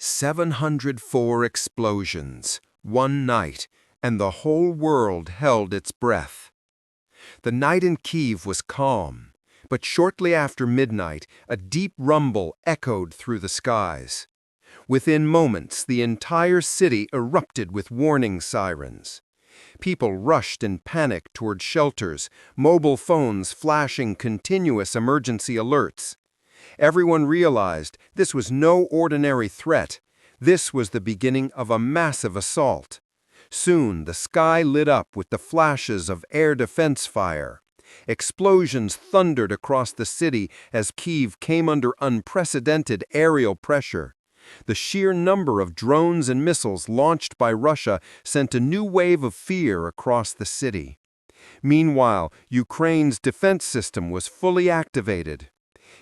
704 explosions, one night, and the whole world held its breath. The night in Kyiv was calm, but shortly after midnight, a deep rumble echoed through the skies. Within moments, the entire city erupted with warning sirens. People rushed in panic toward shelters, mobile phones flashing continuous emergency alerts. Everyone realized this was no ordinary threat. This was the beginning of a massive assault. Soon, the sky lit up with the flashes of air defense fire. Explosions thundered across the city as Kyiv came under unprecedented aerial pressure. The sheer number of drones and missiles launched by Russia sent a new wave of fear across the city. Meanwhile, Ukraine's defense system was fully activated.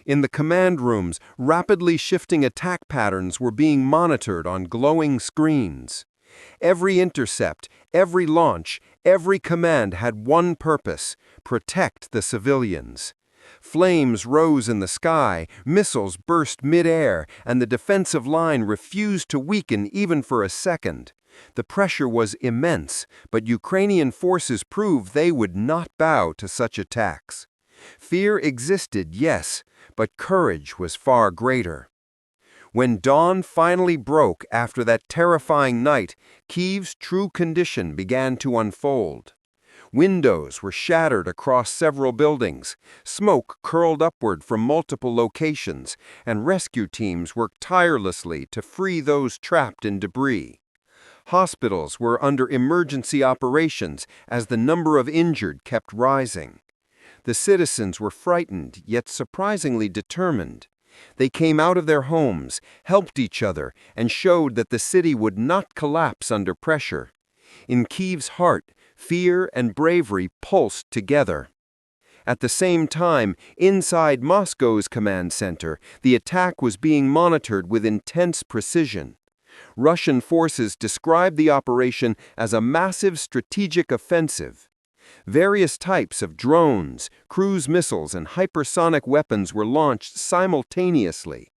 In the command rooms, rapidly shifting attack patterns were being monitored on glowing screens. Every intercept, every launch, every command had one purpose: protect the civilians. Flames rose in the sky, missiles burst mid-air, and the defensive line refused to weaken even for a second. The pressure was immense, but Ukrainian forces proved they would not bow to such attacks. Fear existed, yes, but courage was far greater. When dawn finally broke after that terrifying night, Kyiv's true condition began to unfold. Windows were shattered across several buildings, smoke curled upward from multiple locations, and rescue teams worked tirelessly to free those trapped in debris. Hospitals were under emergency operations as the number of injured kept rising. The citizens were frightened, yet surprisingly determined. They came out of their homes, helped each other, and showed that the city would not collapse under pressure. In Kyiv's heart, fear and bravery pulsed together. At the same time, inside Moscow's command center, the attack was being monitored with intense precision. Russian forces described the operation as a massive strategic offensive. Various types of drones, cruise missiles, and hypersonic weapons were launched simultaneously.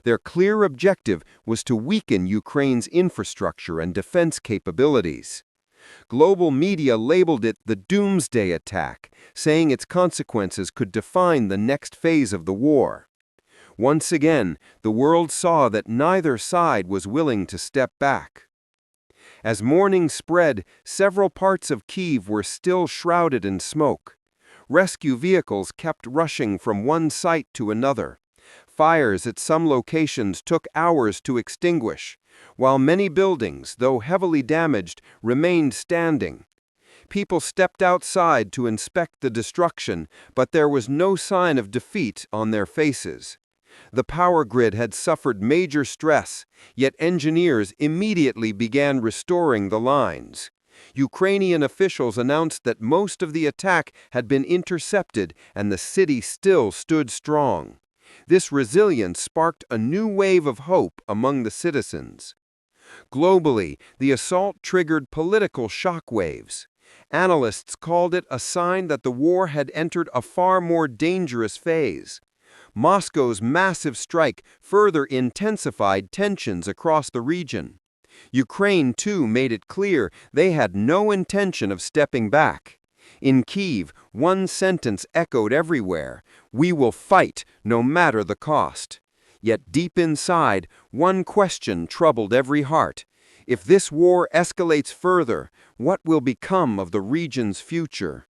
Their clear objective was to weaken Ukraine's infrastructure and defense capabilities. Global media labeled it the Doomsday Attack, saying its consequences could define the next phase of the war. Once again, the world saw that neither side was willing to step back. As morning spread, several parts of Kyiv were still shrouded in smoke. Rescue vehicles kept rushing from one site to another. Fires at some locations took hours to extinguish, while many buildings, though heavily damaged, remained standing. People stepped outside to inspect the destruction, but there was no sign of defeat on their faces. The power grid had suffered major stress, yet engineers immediately began restoring the lines. Ukrainian officials announced that most of the attack had been intercepted and the city still stood strong. This resilience sparked a new wave of hope among the citizens. Globally, the assault triggered political shockwaves. Analysts called it a sign that the war had entered a far more dangerous phase. Moscow's massive strike further intensified tensions across the region. Ukraine, too, made it clear they had no intention of stepping back. In Kyiv, one sentence echoed everywhere: "We will fight, no matter the cost." Yet deep inside, one question troubled every heart: if this war escalates further, what will become of the region's future?